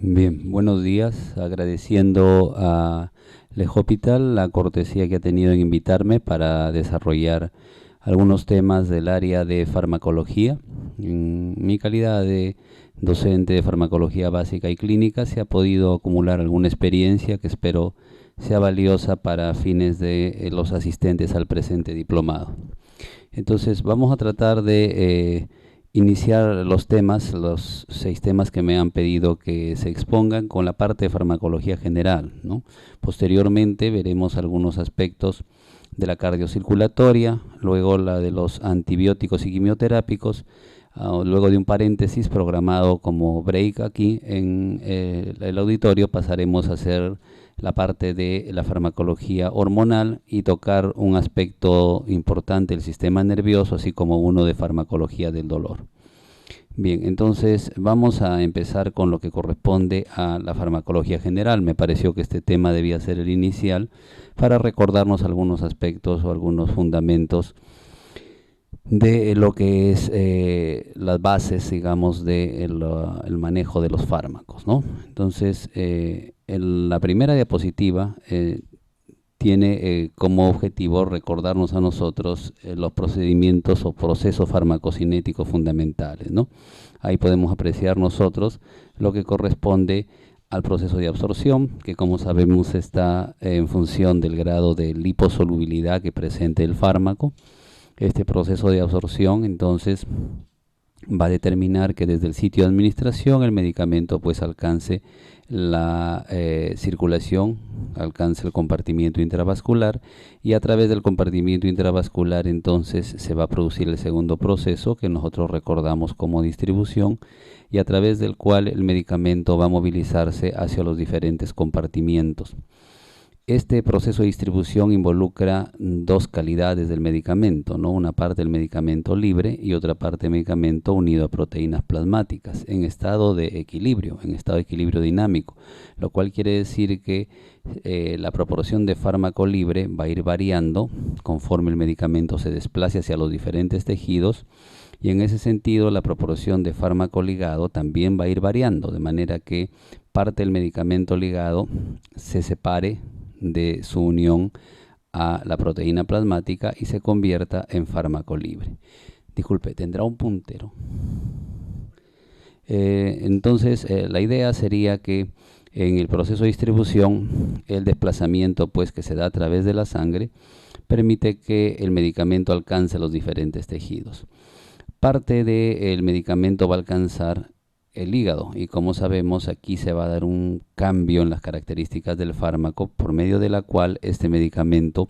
Bien, buenos días. Agradeciendo a Hospital la cortesía que ha tenido en invitarme para desarrollar algunos temas del área de farmacología. En mi calidad de docente de farmacología básica y clínica se ha podido acumular alguna experiencia que espero sea valiosa para fines de los asistentes al presente diplomado. Entonces vamos a tratar de iniciar los temas, los 6 temas que me han pedido que se expongan con la parte de farmacología general, ¿no? Posteriormente veremos algunos aspectos de la cardiocirculatoria, luego la de los antibióticos y quimioterápicos, luego de un paréntesis programado como break aquí en el auditorio pasaremos a hacer la parte de la farmacología hormonal y tocar un aspecto importante del sistema nervioso, así como uno de farmacología del dolor. Bien, entonces vamos a empezar con lo que corresponde a la farmacología general. Me pareció que este tema debía ser el inicial para recordarnos algunos aspectos o algunos fundamentos de lo que es las bases, digamos, del el manejo de los fármacos, ¿no? Entonces, la primera diapositiva tiene como objetivo recordarnos a nosotros los procedimientos o procesos farmacocinéticos fundamentales, ¿no? Ahí podemos apreciar nosotros lo que corresponde al proceso de absorción, que como sabemos está en función del grado de liposolubilidad que presente el fármaco. Este proceso de absorción entonces va a determinar que desde el sitio de administración el medicamento pues alcance la circulación, alcance el compartimiento intravascular y a través del compartimiento intravascular entonces se va a producir el segundo proceso que nosotros recordamos como distribución y a través del cual el medicamento va a movilizarse hacia los diferentes compartimientos. Este proceso de distribución involucra 2 calidades del medicamento, ¿no? Una parte del medicamento libre y otra parte del medicamento unido a proteínas plasmáticas en estado de equilibrio dinámico, lo cual quiere decir que la proporción de fármaco libre va a ir variando conforme el medicamento se desplace hacia los diferentes tejidos y en ese sentido la proporción de fármaco ligado también va a ir variando, de manera que parte del medicamento ligado se separe de su unión a la proteína plasmática y se convierta en fármaco libre. Disculpe, ¿tendrá un puntero? Entonces, la idea sería que en el proceso de distribución, el desplazamiento pues, que se da a través de la sangre permite que el medicamento alcance los diferentes tejidos. Parte del medicamento va a alcanzar el hígado y como sabemos aquí se va a dar un cambio en las características del fármaco por medio de la cual este medicamento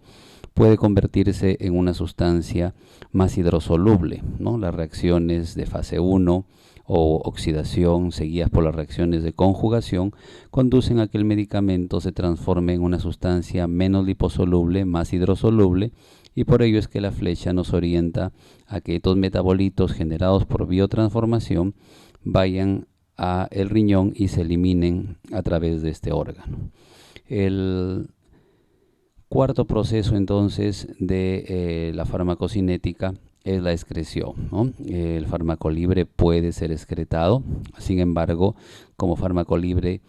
puede convertirse en una sustancia más hidrosoluble, ¿no? Las reacciones de fase 1 o oxidación seguidas por las reacciones de conjugación conducen a que el medicamento se transforme en una sustancia menos liposoluble, más hidrosoluble y por ello es que la flecha nos orienta a que estos metabolitos generados por biotransformación vayan a el riñón y se eliminen a través de este órgano. El cuarto proceso entonces de la farmacocinética es la excreción, ¿no? El fármaco libre puede ser excretado, sin embargo, como fármaco libre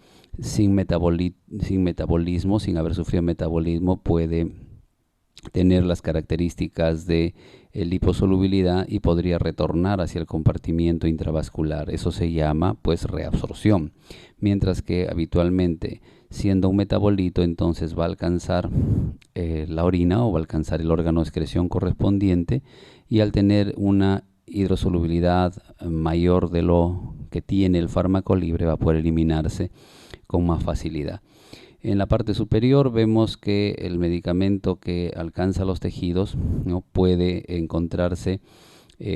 sin metabolismo, sin haber sufrido metabolismo, puede tener las características de liposolubilidad y podría retornar hacia el compartimiento intravascular. Eso se llama pues reabsorción, mientras que habitualmente siendo un metabolito entonces va a alcanzar la orina o va a alcanzar el órgano de excreción correspondiente y al tener una hidrosolubilidad mayor de lo que tiene el fármaco libre va a poder eliminarse con más facilidad. En la parte superior vemos que el medicamento que alcanza los tejidos, ¿no? Puede encontrarse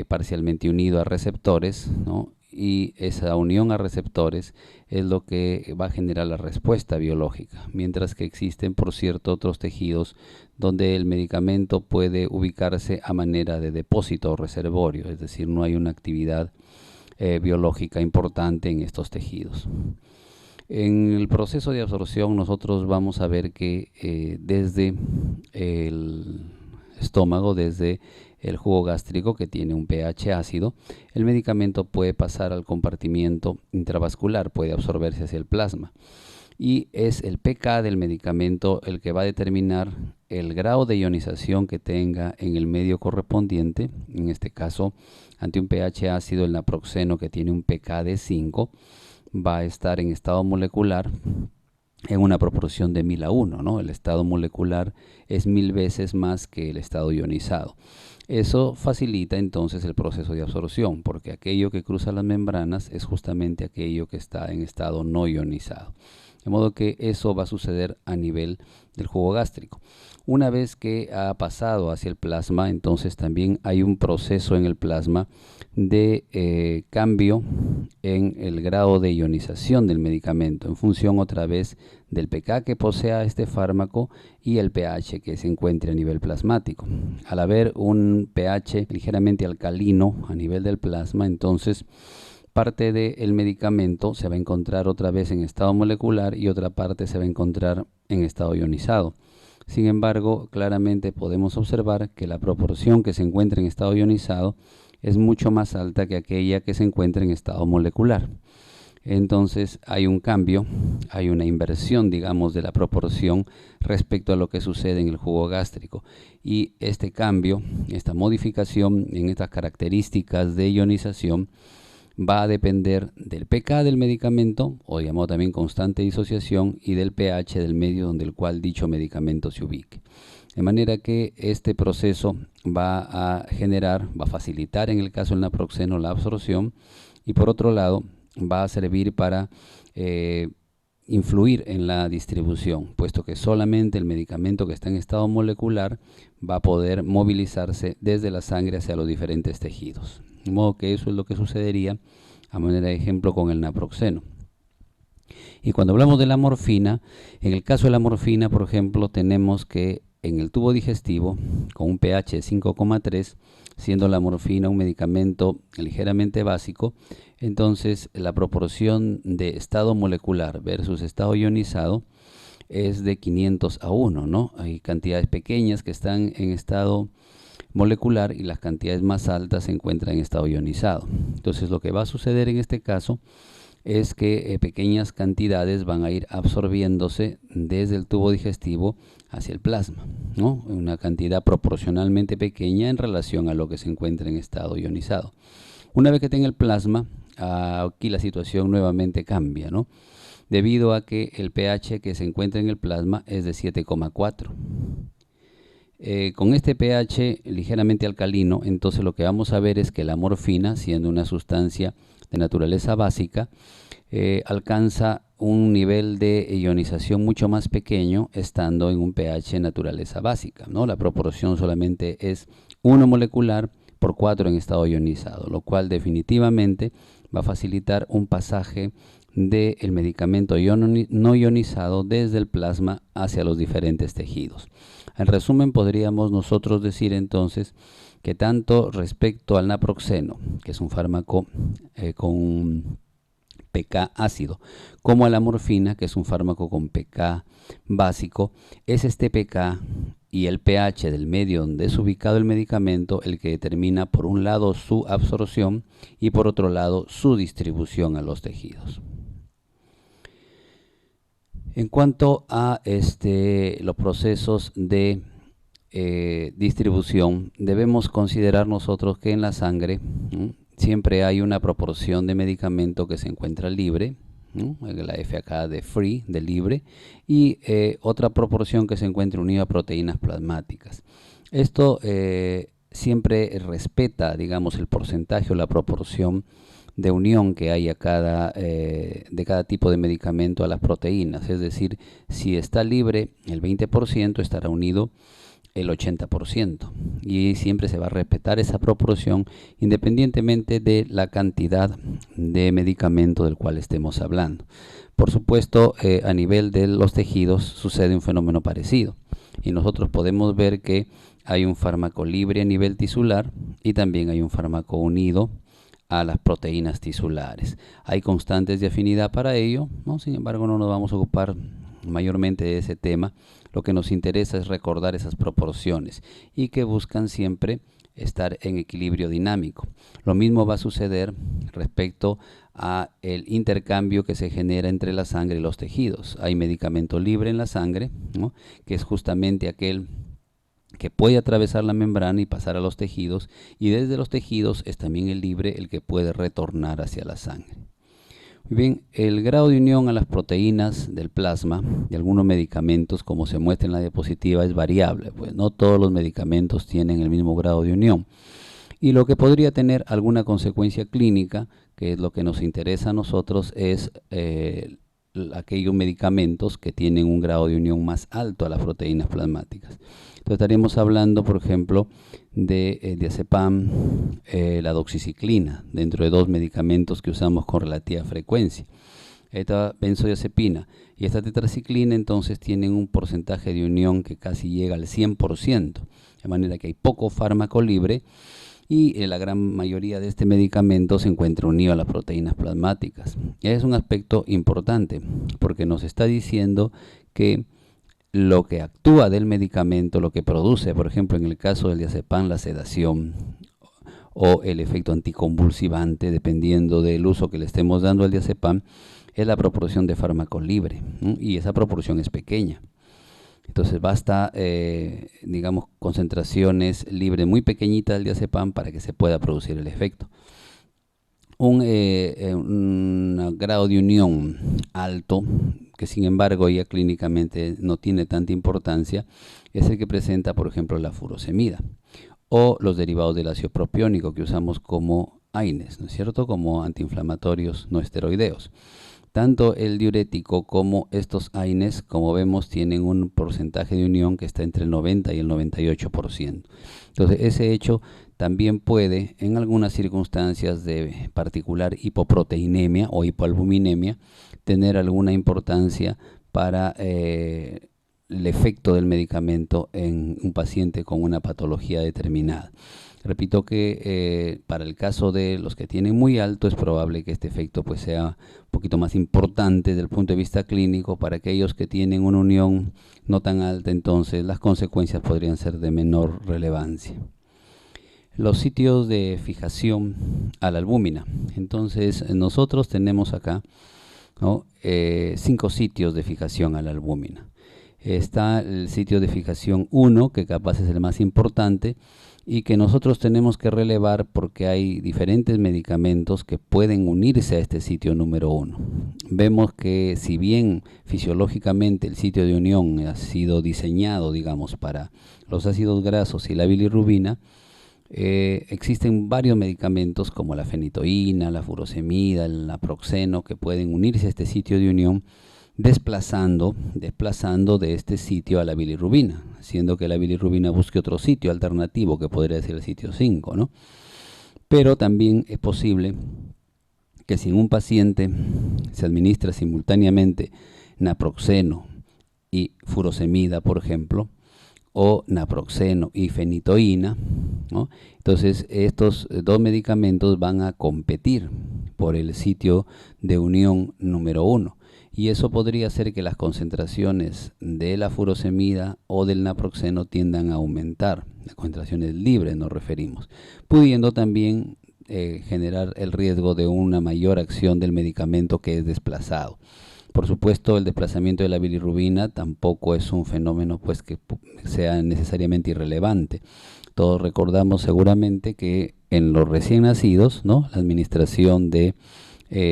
parcialmente unido a receptores, ¿no? Y esa unión a receptores es lo que va a generar la respuesta biológica, mientras que existen, por cierto, otros tejidos donde el medicamento puede ubicarse a manera de depósito o reservorio, es decir, no hay una actividad biológica importante en estos tejidos. En el proceso de absorción nosotros vamos a ver que desde el estómago, desde el jugo gástrico, que tiene un pH ácido, el medicamento puede pasar al compartimiento intravascular, puede absorberse hacia el plasma. Y es el pK del medicamento el que va a determinar el grado de ionización que tenga en el medio correspondiente. En este caso, ante un pH ácido, el naproxeno, que tiene un pK de 5, va a estar en estado molecular en una proporción de 1000:1, ¿no? El estado molecular es 1000 veces más que el estado ionizado. Eso facilita entonces el proceso de absorción, porque aquello que cruza las membranas es justamente aquello que está en estado no ionizado. De modo que eso va a suceder a nivel del jugo gástrico. Una vez que ha pasado hacia el plasma, entonces también hay un proceso en el plasma de cambio en el grado de ionización del medicamento, en función otra vez del pK que posea este fármaco y el pH que se encuentre a nivel plasmático. Al haber un pH ligeramente alcalino a nivel del plasma, entonces parte del medicamento se va a encontrar otra vez en estado molecular y otra parte se va a encontrar en estado ionizado. Sin embargo, claramente podemos observar que la proporción que se encuentra en estado ionizado es mucho más alta que aquella que se encuentra en estado molecular. Entonces hay un cambio, hay una inversión, digamos, de la proporción respecto a lo que sucede en el jugo gástrico. Y este cambio, esta modificación en estas características de ionización, va a depender del pK del medicamento, o llamado también constante de disociación, y del pH del medio donde el cual dicho medicamento se ubique. De manera que este proceso va a generar, va a facilitar en el caso del naproxeno la absorción, y por otro lado va a servir para influir en la distribución, puesto que solamente el medicamento que está en estado molecular va a poder movilizarse desde la sangre hacia los diferentes tejidos. De modo que eso es lo que sucedería a manera de ejemplo con el naproxeno. Y cuando hablamos de la morfina, en el caso de la morfina, por ejemplo, tenemos que en el tubo digestivo, con un pH de 5,3, siendo la morfina un medicamento ligeramente básico, entonces la proporción de estado molecular versus estado ionizado es de 500:1, ¿no? Hay cantidades pequeñas que están en estado molecular y las cantidades más altas se encuentran en estado ionizado. Entonces lo que va a suceder en este caso es que pequeñas cantidades van a ir absorbiéndose desde el tubo digestivo hacia el plasma, ¿no? Una cantidad proporcionalmente pequeña en relación a lo que se encuentra en estado ionizado. Una vez que tenga el plasma, aquí la situación nuevamente cambia, ¿no? Debido a que el pH que se encuentra en el plasma es de 7,4. Con este pH ligeramente alcalino, entonces lo que vamos a ver es que la morfina, siendo una sustancia de naturaleza básica, alcanza un nivel de ionización mucho más pequeño estando en un pH naturaleza básica, ¿no? La proporción solamente es 1 molecular por 4 en estado ionizado, lo cual definitivamente va a facilitar un pasaje del medicamento no ionizado desde el plasma hacia los diferentes tejidos. En resumen, podríamos nosotros decir entonces que tanto respecto al naproxeno, que es un fármaco con pK ácido, como a la morfina, que es un fármaco con pK básico, es este pK y el pH del medio donde es ubicado el medicamento el que determina por un lado su absorción y por otro lado su distribución a los tejidos. En cuanto a los procesos de distribución, debemos considerar nosotros que en la sangre siempre hay una proporción de medicamento que se encuentra libre, la F acá de free, de libre, y otra proporción que se encuentra unida a proteínas plasmáticas. Esto siempre respeta, digamos, el porcentaje o la proporción de unión que hay de cada tipo de medicamento a las proteínas. Es decir, si está libre el 20%, estará unido el 80%, y siempre se va a respetar esa proporción independientemente de la cantidad de medicamento del cual estemos hablando. Por supuesto, a nivel de los tejidos sucede un fenómeno parecido, y nosotros podemos ver que hay un fármaco libre a nivel tisular y también hay un fármaco unido a las proteínas tisulares. Hay constantes de afinidad para ello, ¿no? Sin embargo, no nos vamos a ocupar mayormente de ese tema. Lo que nos interesa es recordar esas proporciones y que buscan siempre estar en equilibrio dinámico. Lo mismo va a suceder respecto a el intercambio que se genera entre la sangre y los tejidos. Hay medicamento libre en la sangre, ¿no?, que es justamente aquel que puede atravesar la membrana y pasar a los tejidos, y desde los tejidos es también el libre el que puede retornar hacia la sangre. Muy bien, el grado de unión a las proteínas del plasma de algunos medicamentos, como se muestra en la diapositiva, es variable, pues no todos los medicamentos tienen el mismo grado de unión. Y lo que podría tener alguna consecuencia clínica, que es lo que nos interesa a nosotros, es aquellos medicamentos que tienen un grado de unión más alto a las proteínas plasmáticas. Entonces estaríamos hablando, por ejemplo, de diazepam, la doxiciclina, dentro de 2 medicamentos que usamos con relativa frecuencia. Esta benzodiazepina y esta tetraciclina entonces tienen un porcentaje de unión que casi llega al 100%, de manera que hay poco fármaco libre y la gran mayoría de este medicamento se encuentra unido a las proteínas plasmáticas. Es un aspecto importante porque nos está diciendo que lo que actúa del medicamento, lo que produce, por ejemplo, en el caso del diazepam, la sedación o el efecto anticonvulsivante, dependiendo del uso que le estemos dando al diazepam, es la proporción de fármaco libre, ¿no? Y esa proporción es pequeña. Entonces basta, digamos, concentraciones libres muy pequeñitas del diazepam para que se pueda producir el efecto. Un grado de unión alto, que sin embargo ya clínicamente no tiene tanta importancia, es el que presenta, por ejemplo, la furosemida o los derivados del ácido propiónico que usamos como AINES, ¿no es cierto?, como antiinflamatorios no esteroideos. Tanto el diurético como estos AINES, como vemos, tienen un porcentaje de unión que está entre el 90 y el 98%. Entonces, ese hecho también puede, en algunas circunstancias de particular hipoproteinemia o hipoalbuminemia, tener alguna importancia para el efecto del medicamento en un paciente con una patología determinada. Repito que para el caso de los que tienen muy alto es probable que este efecto pues sea un poquito más importante desde el punto de vista clínico. Para aquellos que tienen una unión no tan alta, entonces las consecuencias podrían ser de menor relevancia. Los sitios de fijación a la albúmina. Entonces nosotros tenemos acá, ¿no?, 5 sitios de fijación a la albúmina. Está el sitio de fijación 1, que capaz es el más importante y que nosotros tenemos que relevar porque hay diferentes medicamentos que pueden unirse a este sitio número 1. Vemos que si bien fisiológicamente el sitio de unión ha sido diseñado, digamos, para los ácidos grasos y la bilirrubina, existen varios medicamentos como la fenitoína, la furosemida, el naproxeno, que pueden unirse a este sitio de unión, desplazando de este sitio a la bilirrubina, haciendo que la bilirrubina busque otro sitio alternativo, que podría ser el sitio 5, ¿no? Pero también es posible que si en un paciente se administra simultáneamente naproxeno y furosemida, por ejemplo, o naproxeno y fenitoína, ¿no?, entonces estos 2 medicamentos van a competir por el sitio de unión número 1. Y eso podría hacer que las concentraciones de la furosemida o del naproxeno tiendan a aumentar. Las concentraciones libres nos referimos, pudiendo también generar el riesgo de una mayor acción del medicamento que es desplazado. Por supuesto, el desplazamiento de la bilirrubina tampoco es un fenómeno pues que sea necesariamente irrelevante. Todos recordamos seguramente que en los recién nacidos, ¿no?, la administración de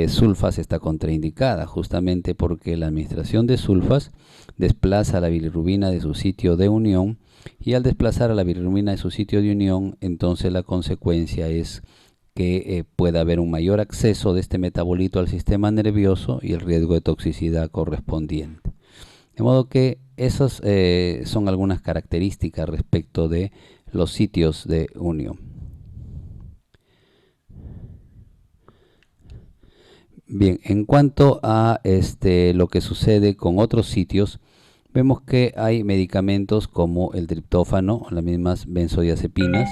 sulfas está contraindicada, justamente porque la administración de sulfas desplaza a la bilirrubina de su sitio de unión, y al desplazar a la bilirrubina de su sitio de unión, entonces la consecuencia es que pueda haber un mayor acceso de este metabolito al sistema nervioso y el riesgo de toxicidad correspondiente. De modo que esas son algunas características respecto de los sitios de unión. Bien, en cuanto a lo que sucede con otros sitios, vemos que hay medicamentos como el triptófano, las mismas benzodiazepinas,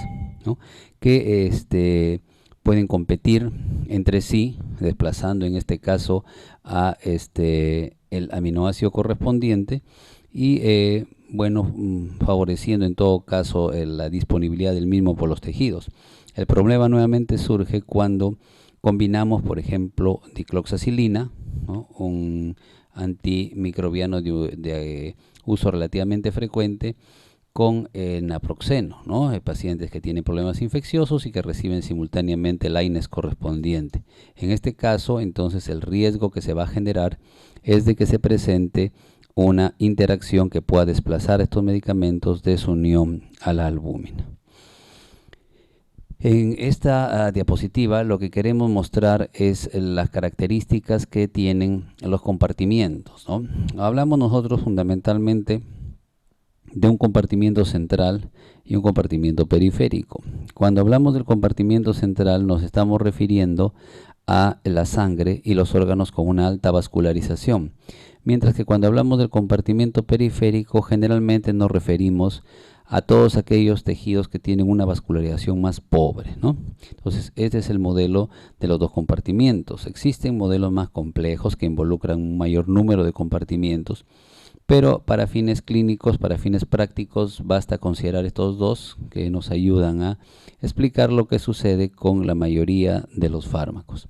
¿no?, que pueden competir entre sí, desplazando en este caso a el aminoácido correspondiente, y bueno, favoreciendo en todo caso la disponibilidad del mismo por los tejidos. El problema nuevamente surge cuando combinamos, por ejemplo, dicloxacilina, ¿no?, un antimicrobiano de uso relativamente frecuente, con naproxeno, ¿no? Hay pacientes que tienen problemas infecciosos y que reciben simultáneamente el AINES correspondiente. En este caso, entonces, el riesgo que se va a generar es de que se presente una interacción que pueda desplazar estos medicamentos de su unión a la albúmina. En esta diapositiva lo que queremos mostrar es las características que tienen los compartimientos, ¿no? Hablamos nosotros fundamentalmente de un compartimiento central y un compartimiento periférico. Cuando hablamos del compartimiento central nos estamos refiriendo a la sangre y los órganos con una alta vascularización, mientras que cuando hablamos del compartimiento periférico generalmente nos referimos a todos aquellos tejidos que tienen una vascularización más pobre, ¿no? Entonces, este es el modelo de los dos compartimientos. Existen modelos más complejos que involucran un mayor número de compartimientos, pero para fines clínicos, para fines prácticos, basta considerar estos dos que nos ayudan a explicar lo que sucede con la mayoría de los fármacos.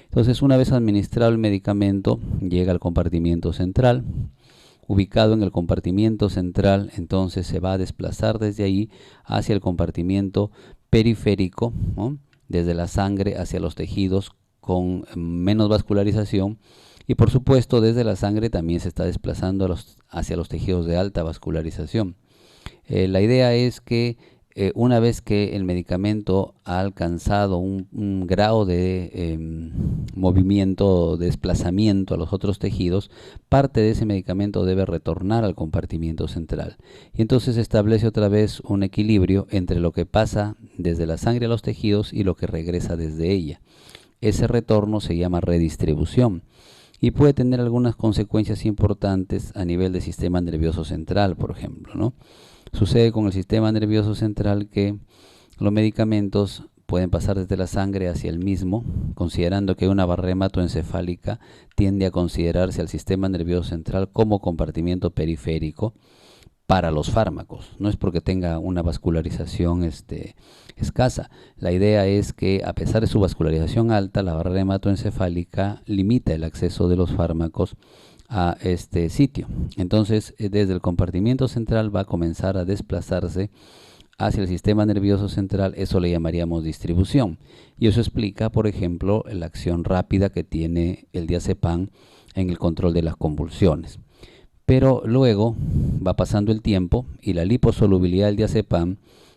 Entonces, una vez administrado el medicamento, llega al compartimiento central. Ubicado en el compartimiento central, entonces se va a desplazar desde ahí hacia el compartimiento periférico, ¿no?, desde la sangre hacia los tejidos con menos vascularización, y por supuesto desde la sangre también se está desplazando hacia los tejidos de alta vascularización. La idea es que una vez que el medicamento ha alcanzado un grado de movimiento, de desplazamiento a los otros tejidos, parte de ese medicamento debe retornar al compartimiento central. Y entonces se establece otra vez un equilibrio entre lo que pasa desde la sangre a los tejidos y lo que regresa desde ella. Ese retorno se llama redistribución y puede tener algunas consecuencias importantes a nivel del sistema nervioso central, por ejemplo, ¿no? Sucede con el sistema nervioso central que los medicamentos pueden pasar desde la sangre hacia el mismo, considerando que una barrera hematoencefálica tiende a considerarse al sistema nervioso central como compartimiento periférico para los fármacos. No es porque tenga una vascularización escasa. La idea es que a pesar de su vascularización alta, la barrera hematoencefálica limita el acceso de los fármacos a este sitio. Entonces, desde el compartimiento central va a comenzar a desplazarse hacia el sistema nervioso central. Eso le llamaríamos distribución. Y eso explica, por ejemplo, la acción rápida que tiene el diazepam en el control de las convulsiones. Pero luego va pasando el tiempo y la liposolubilidad del diazepam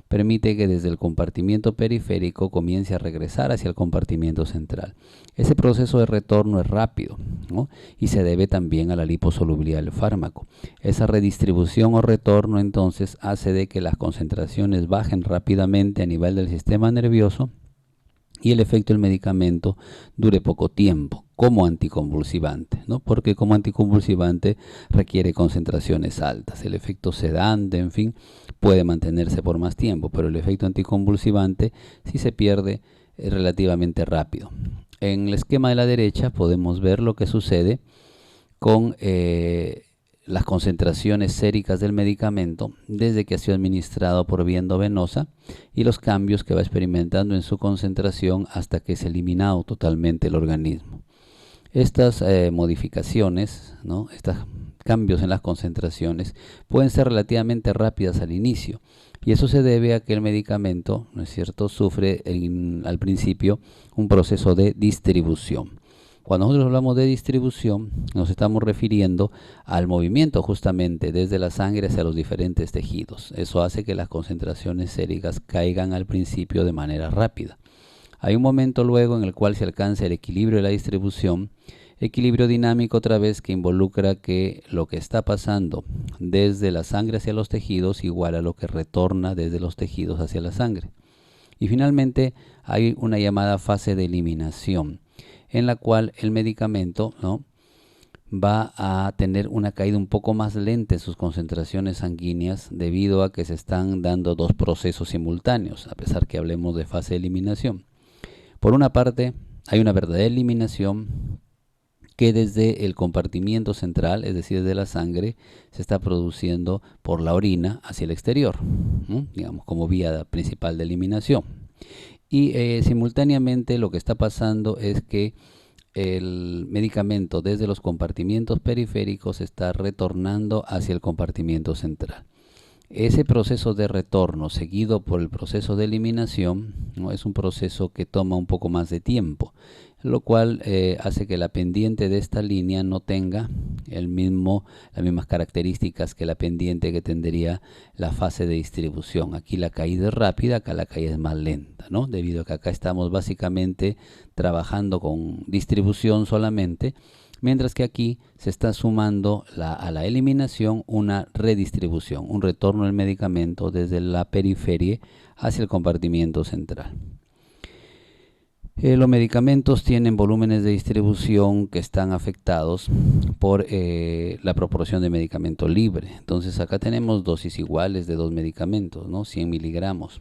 permite que desde el compartimiento periférico comience a regresar hacia el compartimiento central. Ese proceso de retorno es rápido, ¿no?, y se debe también a la liposolubilidad del fármaco. Esa redistribución o retorno entonces hace de que las concentraciones bajen rápidamente a nivel del sistema nervioso y el efecto del medicamento dure poco tiempo, como anticonvulsivante, ¿no? Porque como anticonvulsivante requiere concentraciones altas. El efecto sedante, en fin, puede mantenerse por más tiempo, pero el efecto anticonvulsivante sí se pierde relativamente rápido. En el esquema de la derecha podemos ver lo que sucede con las concentraciones séricas del medicamento desde que ha sido administrado por vía endovenosa y los cambios que va experimentando en su concentración hasta que es eliminado totalmente el organismo. Estas modificaciones, ¿no?, estos cambios en las concentraciones pueden ser relativamente rápidas al inicio, y eso se debe a que el medicamento, ¿no es cierto?, sufre al principio un proceso de distribución. Cuando nosotros hablamos de distribución, nos estamos refiriendo al movimiento justamente desde la sangre hacia los diferentes tejidos. Eso hace que las concentraciones séricas caigan al principio de manera rápida. Hay un momento luego en el cual se alcanza el equilibrio de la distribución, equilibrio dinámico otra vez que involucra que lo que está pasando desde la sangre hacia los tejidos igual a lo que retorna desde los tejidos hacia la sangre. Y finalmente hay una llamada fase de eliminación, en la cual el medicamento, ¿no?, va a tener una caída un poco más lenta en sus concentraciones sanguíneas debido a que se están dando dos procesos simultáneos, a pesar que hablemos de fase de eliminación. Por una parte, hay una verdadera eliminación que desde el compartimiento central, es decir, desde la sangre, se está produciendo por la orina hacia el exterior, ¿no? Digamos, como vía principal de eliminación. Y simultáneamente lo que está pasando es que el medicamento desde los compartimientos periféricos está retornando hacia el compartimento central. Ese proceso de retorno seguido por el proceso de eliminación, ¿no? Es un proceso que toma un poco más de tiempo, lo cual hace que la pendiente de esta línea no tenga las mismas características que la pendiente que tendría la fase de distribución. Aquí la caída es rápida, acá la caída es más lenta, ¿no? Debido a que acá estamos básicamente trabajando con distribución solamente, mientras que aquí se está sumando a la eliminación una redistribución, un retorno del medicamento desde la periferia hacia el compartimiento central. Los medicamentos tienen volúmenes de distribución que están afectados por la proporción de medicamento libre. Entonces acá tenemos dosis iguales de dos medicamentos, ¿no? 100 miligramos.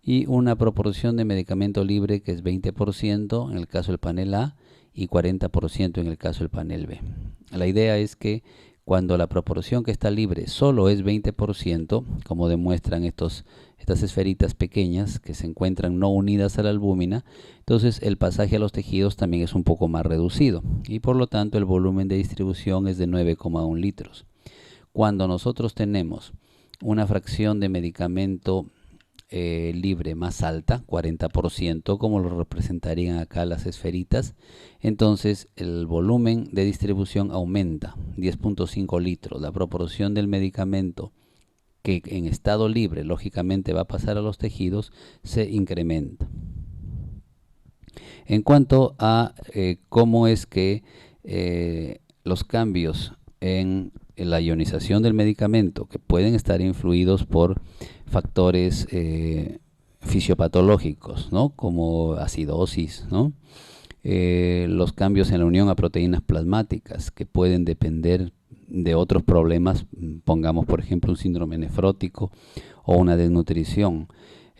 Y una proporción de medicamento libre que es 20% en el caso del panel A y 40% en el caso del panel B. La idea es que cuando la proporción que está libre solo es 20%, como demuestran estas esferitas pequeñas que se encuentran no unidas a la albúmina, entonces el pasaje a los tejidos también es un poco más reducido y por lo tanto el volumen de distribución es de 9,1 litros. Cuando nosotros tenemos una fracción de medicamento libre más alta, 40%, como lo representarían acá las esferitas, entonces el volumen de distribución aumenta, 10,5 litros. La proporción del medicamento que en estado libre lógicamente va a pasar a los tejidos se incrementa. En cuanto a cómo es que los cambios en la ionización del medicamento, que pueden estar influidos por factores fisiopatológicos, ¿no? Como acidosis, ¿no? Los cambios en la unión a proteínas plasmáticas, que pueden depender de otros problemas, pongamos por ejemplo un síndrome nefrótico o una desnutrición.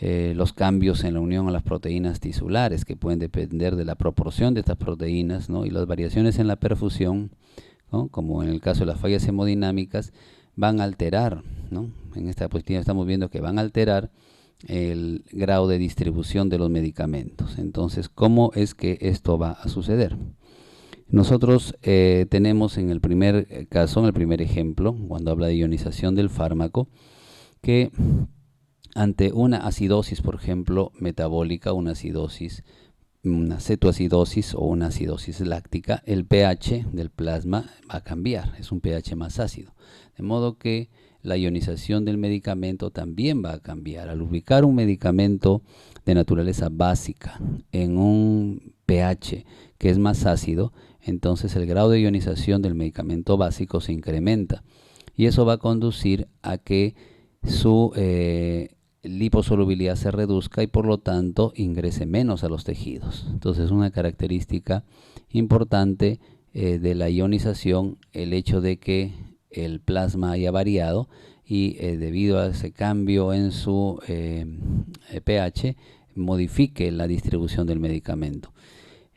Los cambios en la unión a las proteínas tisulares, que pueden depender de la proporción de estas proteínas, ¿no? Y las variaciones en la perfusión, ¿no? Como en el caso de las fallas hemodinámicas, van a alterar, ¿no? En esta diapositiva estamos viendo que van a alterar el grado de distribución de los medicamentos. Entonces, ¿cómo es que esto va a suceder? Nosotros tenemos en el primer caso, en el primer ejemplo, cuando habla de ionización del fármaco, que ante una acidosis, por ejemplo, metabólica, una cetoacidosis o una acidosis láctica, el pH del plasma va a cambiar, es un pH más ácido. De modo que la ionización del medicamento también va a cambiar. Al ubicar un medicamento de naturaleza básica en un pH que es más ácido, entonces el grado de ionización del medicamento básico se incrementa. Y eso va a conducir a que su liposolubilidad se reduzca y por lo tanto ingrese menos a los tejidos. Entonces, una característica importante de la ionización, el hecho de que el plasma haya variado y debido a ese cambio en su pH modifique la distribución del medicamento.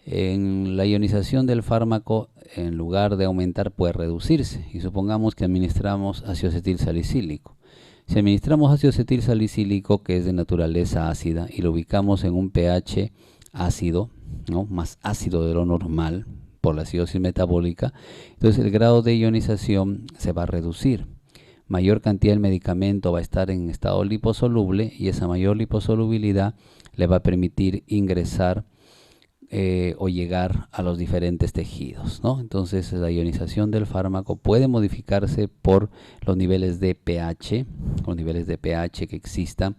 En la ionización del fármaco, en lugar de aumentar, puede reducirse. Y supongamos que administramos ácido acetil salicílico. Si administramos ácido acetil salicílico, que es de naturaleza ácida, y lo ubicamos en un pH ácido, ¿no? Más ácido de lo normal por la acidosis metabólica, entonces el grado de ionización se va a reducir. Mayor cantidad del medicamento va a estar en estado liposoluble y esa mayor liposolubilidad le va a permitir ingresar o llegar a los diferentes tejidos, ¿no? Entonces la ionización del fármaco puede modificarse por los niveles de pH, que existan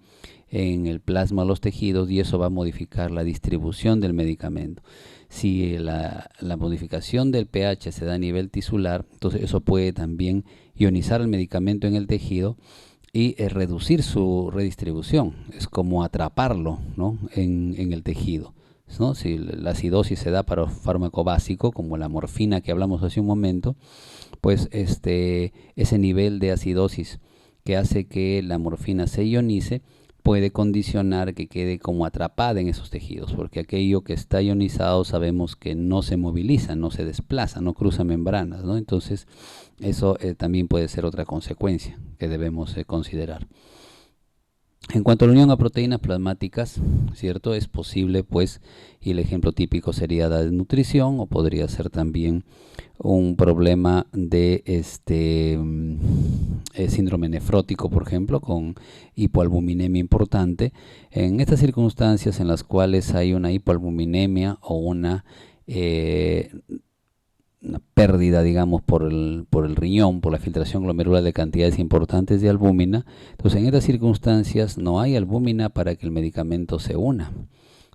en el plasma de los tejidos, y eso va a modificar la distribución del medicamento. Si la modificación del pH se da a nivel tisular, entonces eso puede también ionizar el medicamento en el tejido y reducir su redistribución. Es como atraparlo, ¿no? en el tejido, ¿no? Si la acidosis se da para un fármaco básico como la morfina que hablamos hace un momento, pues ese nivel de acidosis que hace que la morfina se ionice puede condicionar que quede como atrapada en esos tejidos, porque aquello que está ionizado sabemos que no se moviliza, no se desplaza, no cruza membranas, ¿no? Entonces, eso también puede ser otra consecuencia que debemos considerar. En cuanto a la unión a proteínas plasmáticas, ¿cierto? Es posible, pues, y el ejemplo típico sería la desnutrición, o podría ser también un problema de síndrome nefrótico, por ejemplo, con hipoalbuminemia importante. En estas circunstancias en las cuales hay una hipoalbuminemia o una pérdida, digamos, por el riñón, por la filtración glomerular de cantidades importantes de albúmina. Entonces, en estas circunstancias no hay albúmina para que el medicamento se una.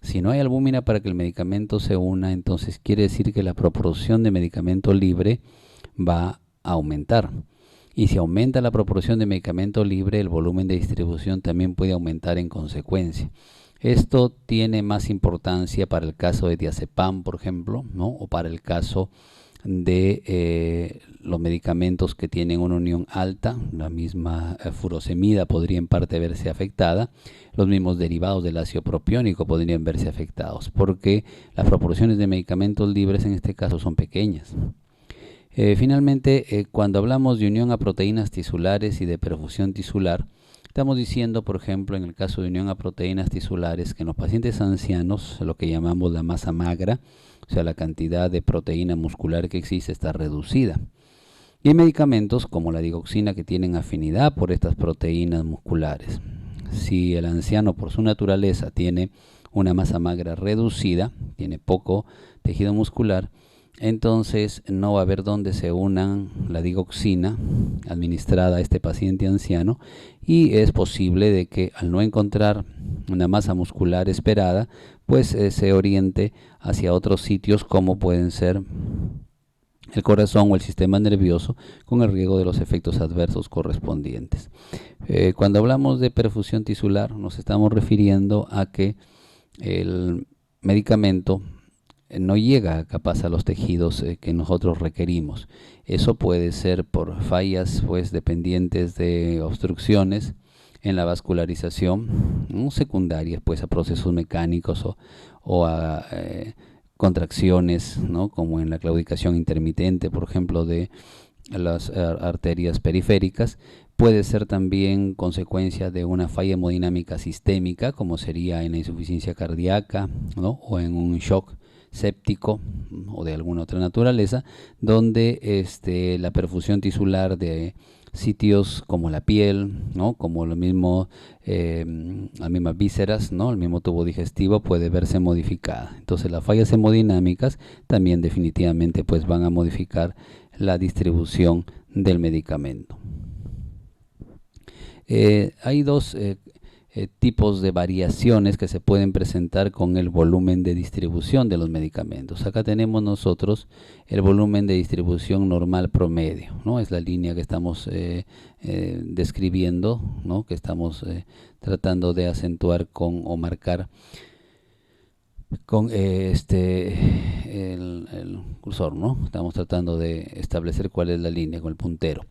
Si no hay albúmina para que el medicamento se una, entonces quiere decir que la proporción de medicamento libre va a aumentar. Y si aumenta la proporción de medicamento libre, el volumen de distribución también puede aumentar en consecuencia. Esto tiene más importancia para el caso de diazepam, por ejemplo, ¿no? O para el caso de los medicamentos que tienen una unión alta, la misma furosemida podría en parte verse afectada, los mismos derivados del ácido propiónico podrían verse afectados, porque las proporciones de medicamentos libres en este caso son pequeñas. Finalmente, cuando hablamos de unión a proteínas tisulares y de perfusión tisular, estamos diciendo, por ejemplo, en el caso de unión a proteínas tisulares, que en los pacientes ancianos, lo que llamamos la masa magra, o sea, la cantidad de proteína muscular que existe está reducida. Y hay medicamentos como la digoxina que tienen afinidad por estas proteínas musculares. Si el anciano por su naturaleza tiene una masa magra reducida, tiene poco tejido muscular, entonces no va a haber donde se unan la digoxina administrada a este paciente anciano, y es posible de que al no encontrar una masa muscular esperada, pues se oriente hacia otros sitios como pueden ser el corazón o el sistema nervioso, con el riesgo de los efectos adversos correspondientes. Cuando hablamos de perfusión tisular, nos estamos refiriendo a que el medicamento no llega capaz a los tejidos que nosotros requerimos. Eso puede ser por fallas pues dependientes de obstrucciones en la vascularización, secundarias pues a procesos mecánicos o a contracciones, ¿no? Como en la claudicación intermitente, por ejemplo, de las arterias periféricas. Puede ser también consecuencia de una falla hemodinámica sistémica, como sería en la insuficiencia cardíaca, ¿no? O en un shock séptico o de alguna otra naturaleza, donde la perfusión tisular de sitios como la piel, ¿no? Como lo mismo, las mismas vísceras, ¿no? El mismo tubo digestivo puede verse modificada. Entonces las fallas hemodinámicas también definitivamente pues van a modificar la distribución del medicamento. Hay dos tipos de variaciones que se pueden presentar con el volumen de distribución de los medicamentos. Acá tenemos nosotros el volumen de distribución normal promedio, ¿no? Es la línea que estamos describiendo, ¿no? Que estamos tratando de acentuar con o marcar con el cursor, ¿no? Estamos tratando de establecer cuál es la línea con el puntero.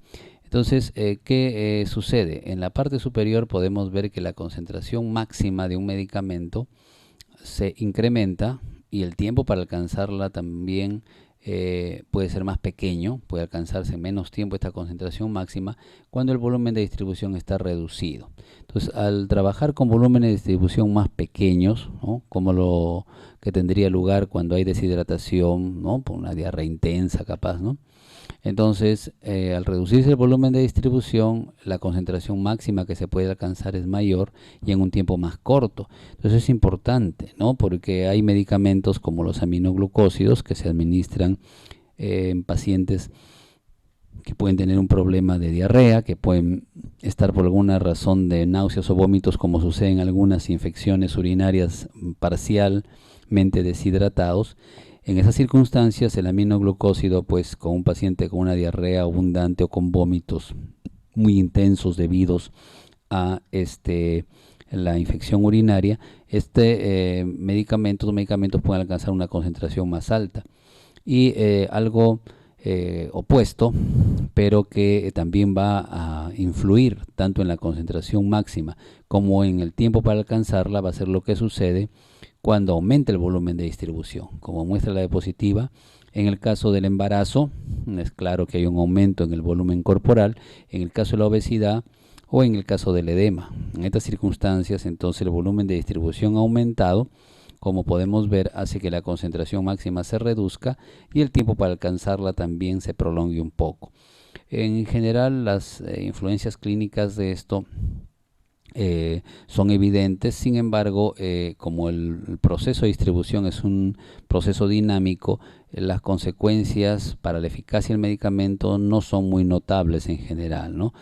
Entonces, ¿qué sucede? En la parte superior podemos ver que la concentración máxima de un medicamento se incrementa y el tiempo para alcanzarla también puede ser más pequeño, puede alcanzarse en menos tiempo esta concentración máxima cuando el volumen de distribución está reducido. Entonces, al trabajar con volúmenes de distribución más pequeños, ¿no? Como lo que tendría lugar cuando hay deshidratación, ¿no? Por una diarrea intensa capaz, ¿no? Entonces, al reducirse el volumen de distribución, la concentración máxima que se puede alcanzar es mayor y en un tiempo más corto. Entonces es importante, ¿no? Porque hay medicamentos como los aminoglucósidos que se administran en pacientes que pueden tener un problema de diarrea, que pueden estar por alguna razón de náuseas o vómitos, como sucede en algunas infecciones urinarias parcialmente deshidratados. En esas circunstancias, el aminoglucósido, pues con un paciente con una diarrea abundante o con vómitos muy intensos debidos a la infección urinaria, medicamentos pueden alcanzar una concentración más alta. Y algo opuesto pero que también va a influir tanto en la concentración máxima como en el tiempo para alcanzarla. Va a ser lo que sucede cuando aumenta el volumen de distribución. Como muestra la diapositiva, en el caso del embarazo, es claro que hay un aumento en el volumen corporal. En el caso de la obesidad o en el caso del edema. En estas circunstancias, entonces, el volumen de distribución ha aumentado. Como podemos ver, hace que la concentración máxima se reduzca y el tiempo para alcanzarla también se prolongue un poco. En general, las influencias clínicas de esto son evidentes. Sin embargo, como el proceso de distribución es un proceso dinámico, las consecuencias para la eficacia del medicamento no son muy notables en general, ¿no?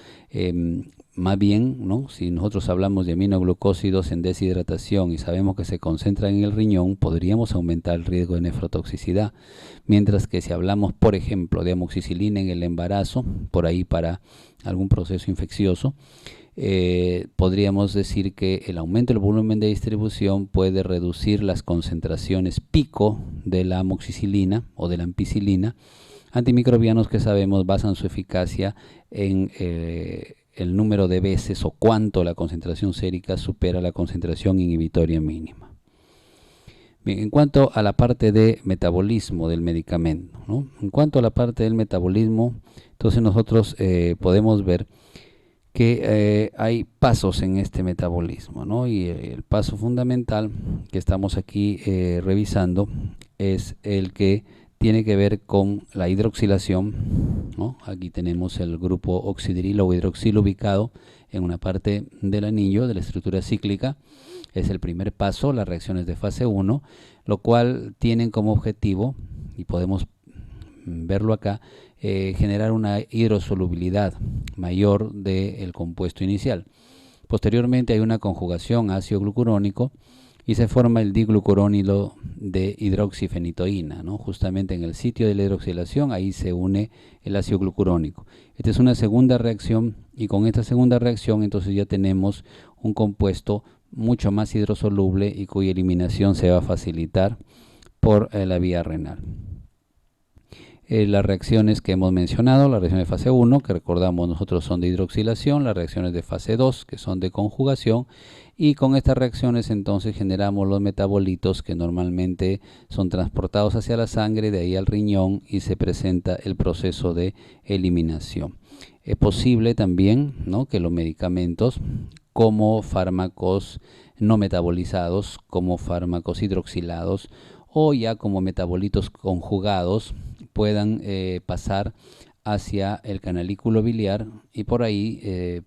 Más bien, ¿no? Si nosotros hablamos de aminoglucósidos en deshidratación y sabemos que se concentran en el riñón, podríamos aumentar el riesgo de nefrotoxicidad. Mientras que si hablamos, por ejemplo, de amoxicilina en el embarazo, por ahí para algún proceso infeccioso, podríamos decir que el aumento del volumen de distribución puede reducir las concentraciones pico de la amoxicilina o de la ampicilina. Antimicrobianos que sabemos basan su eficacia en el número de veces o cuánto la concentración sérica supera la concentración inhibitoria mínima. Bien, en cuanto a la parte de metabolismo del medicamento, ¿no? En cuanto a la parte del metabolismo, entonces nosotros podemos ver que hay pasos en este metabolismo, ¿no? Y el paso fundamental que estamos aquí revisando es el que tiene que ver con la hidroxilación, ¿no? Aquí tenemos el grupo oxidrilo o hidroxilo ubicado en una parte del anillo de la estructura cíclica. Es el primer paso, las reacciones de fase 1, lo cual tienen como objetivo, y podemos verlo acá, generar una hidrosolubilidad mayor del compuesto inicial. Posteriormente hay una conjugación ácido glucurónico y se forma el diglucurónido de hidroxifenitoína, ¿no? Justamente en el sitio de la hidroxilación, ahí se une el ácido glucurónico. Esta es una segunda reacción y con esta segunda reacción entonces ya tenemos un compuesto mucho más hidrosoluble y cuya eliminación se va a facilitar por la vía renal. Las reacciones que hemos mencionado, las reacciones de fase 1, que recordamos nosotros son de hidroxilación, las reacciones de fase 2, que son de conjugación, y con estas reacciones entonces generamos los metabolitos que normalmente son transportados hacia la sangre, de ahí al riñón, y se presenta el proceso de eliminación. Es posible también, ¿no?, que los medicamentos como fármacos no metabolizados, como fármacos hidroxilados o ya como metabolitos conjugados, puedan pasar hacia el canalículo biliar y por ahí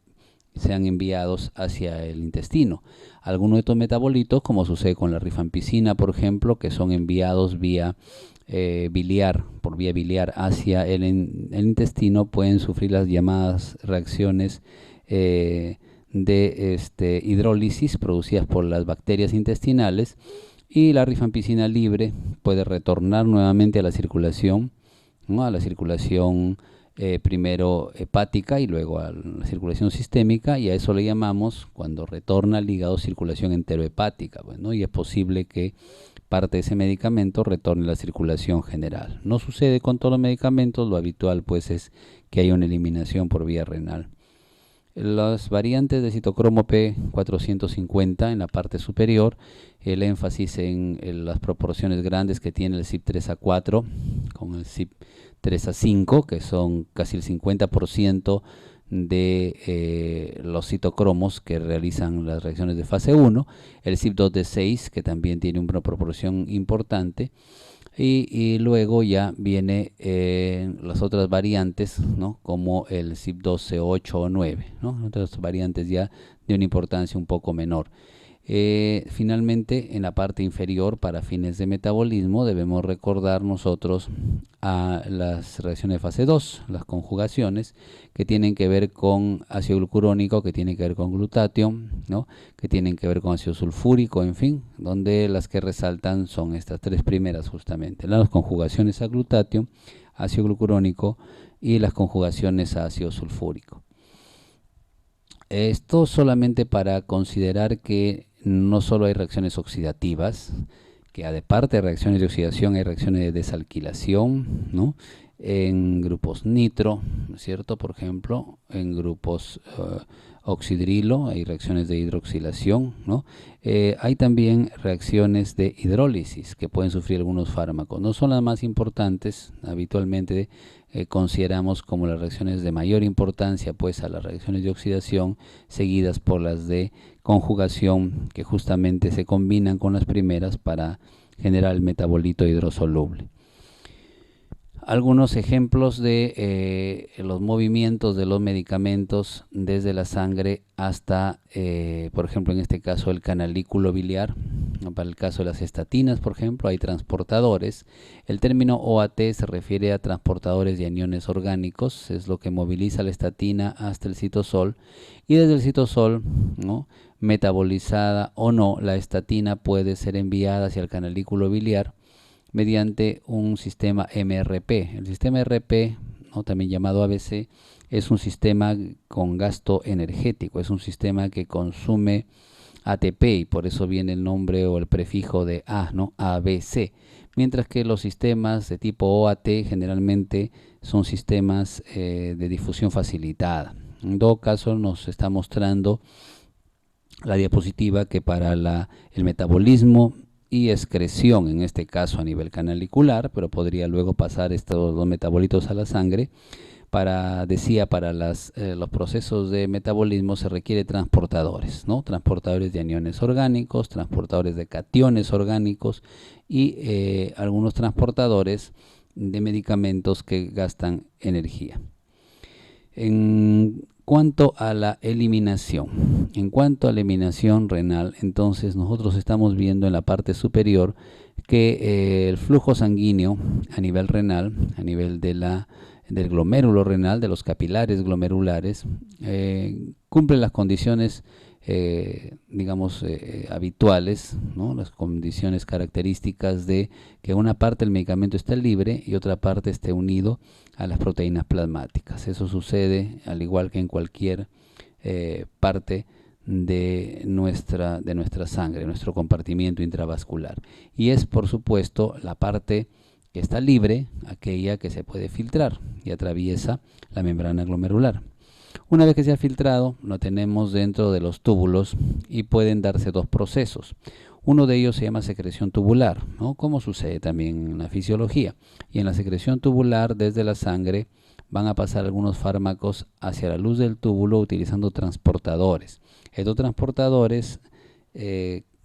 sean enviados hacia el intestino. Algunos de estos metabolitos, como sucede con la rifampicina, por ejemplo, que son enviados vía biliar, por vía biliar hacia el intestino, pueden sufrir las llamadas reacciones de hidrólisis producidas por las bacterias intestinales, y la rifampicina libre puede retornar nuevamente a la circulación, ¿no?, a la circulación primero hepática y luego a la circulación sistémica, y a eso le llamamos, cuando retorna al hígado, circulación enterohepática, ¿no? Y es posible que parte de ese medicamento retorne a la circulación general. No sucede con todos los medicamentos, lo habitual pues es que haya una eliminación por vía renal. Las variantes de citocromo P450 en la parte superior, el énfasis en las proporciones grandes que tiene el CYP3A4 con el CYP3A5, que son casi el 50% de los citocromos que realizan las reacciones de fase 1, el CYP2D6, que también tiene una proporción importante, y luego ya viene las otras variantes, ¿no?, como el CYP12, 8 o 9, ¿no?, otras variantes ya de una importancia un poco menor. Finalmente, en la parte inferior, para fines de metabolismo, debemos recordar nosotros a las reacciones de fase 2, las conjugaciones, que tienen que ver con ácido glucurónico, que tienen que ver con glutatión, ¿no?, que tienen que ver con ácido sulfúrico, en fin, donde las que resaltan son estas tres primeras justamente, las conjugaciones a glutatión, ácido glucurónico y las conjugaciones a ácido sulfúrico. Esto solamente para considerar que no solo hay reacciones oxidativas, que aparte de reacciones de oxidación hay reacciones de desalquilación, ¿no?, en grupos nitro, ¿no es cierto? Por ejemplo, en grupos oxidrilo, hay reacciones de hidroxilación, ¿no? Hay también reacciones de hidrólisis que pueden sufrir algunos fármacos. No son las más importantes, habitualmente consideramos como las reacciones de mayor importancia pues a las reacciones de oxidación, seguidas por las de conjugación, que justamente se combinan con las primeras para generar el metabolito hidrosoluble. Algunos ejemplos de los movimientos de los medicamentos desde la sangre hasta, por ejemplo, en este caso el canalículo biliar. Para el caso de las estatinas, por ejemplo, hay transportadores. El término OAT se refiere a transportadores de aniones orgánicos, es lo que moviliza la estatina hasta el citosol, y desde el citosol, ¿no?, metabolizada o no, la estatina puede ser enviada hacia el canalículo biliar mediante un sistema MRP. El sistema RP, ¿no?, también llamado ABC, es un sistema con gasto energético, es un sistema que consume ATP y por eso viene el nombre o el prefijo de A, ¿no?, ABC. Mientras que los sistemas de tipo OAT generalmente son sistemas de difusión facilitada. En todo caso nos está mostrando la diapositiva que para el metabolismo y excreción, en este caso a nivel canalicular, pero podría luego pasar estos dos metabolitos a la sangre. Para los procesos de metabolismo se requiere transportadores, ¿no? Transportadores de aniones orgánicos, transportadores de cationes orgánicos y algunos transportadores de medicamentos que gastan energía. En cuanto a la eliminación renal, entonces nosotros estamos viendo en la parte superior que el flujo sanguíneo a nivel renal, a nivel del glomérulo renal, de los capilares glomerulares, cumple las condiciones habituales, ¿no?, las condiciones características de que una parte del medicamento esté libre y otra parte esté unido a las proteínas plasmáticas. Eso sucede al igual que en cualquier parte de nuestra sangre, nuestro compartimiento intravascular. Y es, por supuesto, la parte que está libre, aquella que se puede filtrar y atraviesa la membrana glomerular. Una vez que se ha filtrado, lo tenemos dentro de los túbulos y pueden darse dos procesos. Uno de ellos se llama secreción tubular, ¿no?, como sucede también en la fisiología. Y en la secreción tubular, desde la sangre, van a pasar algunos fármacos hacia la luz del túbulo utilizando transportadores. Estos transportadores,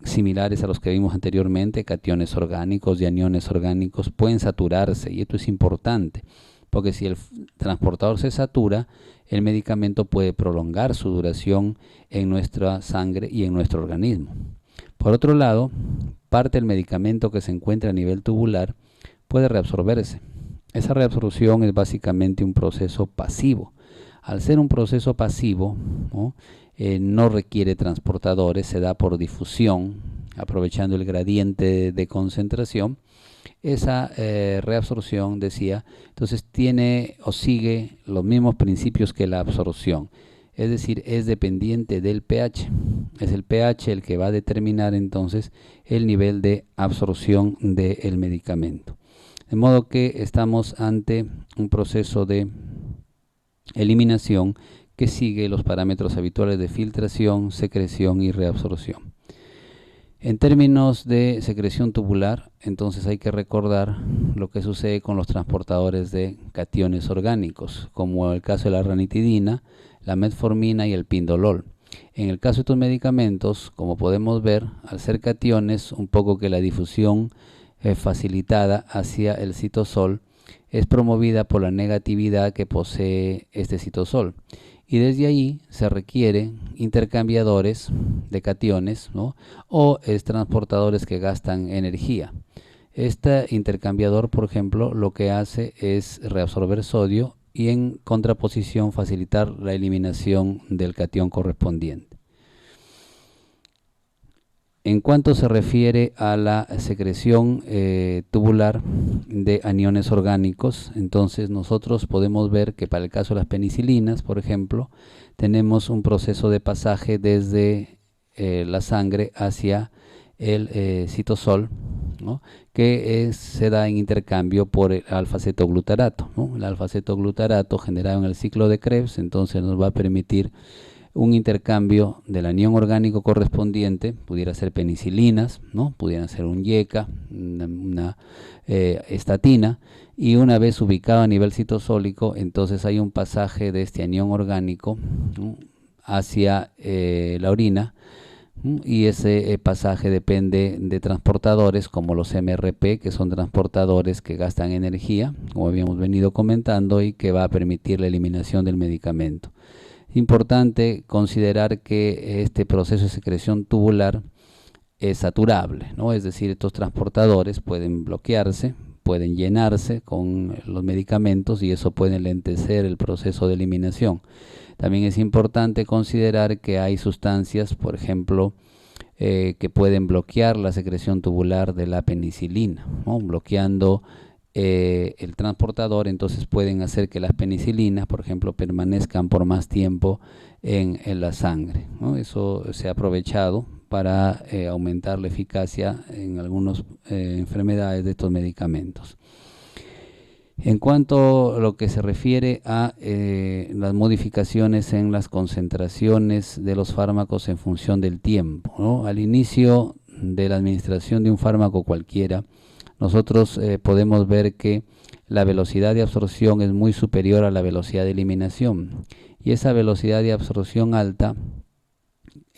similares a los que vimos anteriormente, cationes orgánicos y aniones orgánicos, pueden saturarse, y esto es importante, porque si el transportador se satura, el medicamento puede prolongar su duración en nuestra sangre y en nuestro organismo. Por otro lado, parte del medicamento que se encuentra a nivel tubular puede reabsorberse. Esa reabsorción es básicamente un proceso pasivo. Al ser un proceso pasivo, ¿no?, no requiere transportadores, se da por difusión, aprovechando el gradiente de concentración. Esa reabsorción, decía, entonces tiene o sigue los mismos principios que la absorción, es decir, es dependiente del pH. Es el pH el que va a determinar entonces el nivel de absorción del medicamento. De modo que estamos ante un proceso de eliminación que sigue los parámetros habituales de filtración, secreción y reabsorción. En términos de secreción tubular, entonces hay que recordar lo que sucede con los transportadores de cationes orgánicos, como el caso de la ranitidina, la metformina y el pindolol. En el caso de estos medicamentos, como podemos ver, al ser cationes, un poco que la difusión facilitada hacia el citosol es promovida por la negatividad que posee este citosol. Y desde ahí se requiere intercambiadores de cationes, ¿no?, o transportadores que gastan energía. Este intercambiador, por ejemplo, lo que hace es reabsorber sodio y en contraposición facilitar la eliminación del catión correspondiente. En cuanto se refiere a la secreción tubular de aniones orgánicos, entonces nosotros podemos ver que para el caso de las penicilinas, por ejemplo, tenemos un proceso de pasaje desde la sangre hacia el citosol, ¿no? Que se da en intercambio por el alfa-cetoglutarato, ¿no? El alfa-cetoglutarato generado en el ciclo de Krebs, entonces nos va a permitir un intercambio del anión orgánico correspondiente, pudiera ser penicilinas, ¿no? Pudiera ser un YECA, una estatina, y una vez ubicado a nivel citosólico, entonces hay un pasaje de este anión orgánico, ¿no? Hacia la orina, y ese pasaje depende de transportadores como los MRP, que son transportadores que gastan energía, como habíamos venido comentando, y que va a permitir la eliminación del medicamento. Es importante considerar que este proceso de secreción tubular es saturable, ¿no? Es decir, estos transportadores pueden bloquearse, pueden llenarse con los medicamentos y eso puede enlentecer el proceso de eliminación. También es importante considerar que hay sustancias, por ejemplo, que pueden bloquear la secreción tubular de la penicilina, ¿no? Bloqueando el transportador, entonces pueden hacer que las penicilinas, por ejemplo, permanezcan por más tiempo en la sangre, ¿no? Eso se ha aprovechado para aumentar la eficacia en algunas enfermedades de estos medicamentos. En cuanto a lo que se refiere a las modificaciones en las concentraciones de los fármacos en función del tiempo, ¿no? Al inicio de la administración de un fármaco cualquiera, nosotros podemos ver que la velocidad de absorción es muy superior a la velocidad de eliminación, y esa velocidad de absorción alta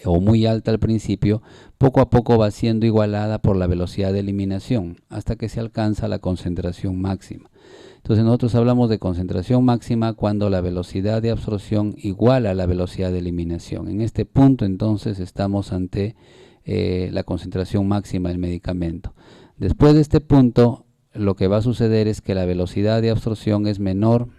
o muy alta al principio, poco a poco va siendo igualada por la velocidad de eliminación hasta que se alcanza la concentración máxima. Entonces nosotros hablamos de concentración máxima cuando la velocidad de absorción iguala a la velocidad de eliminación. En este punto entonces estamos ante la concentración máxima del medicamento. Después de este punto, lo que va a suceder es que la velocidad de absorción es menor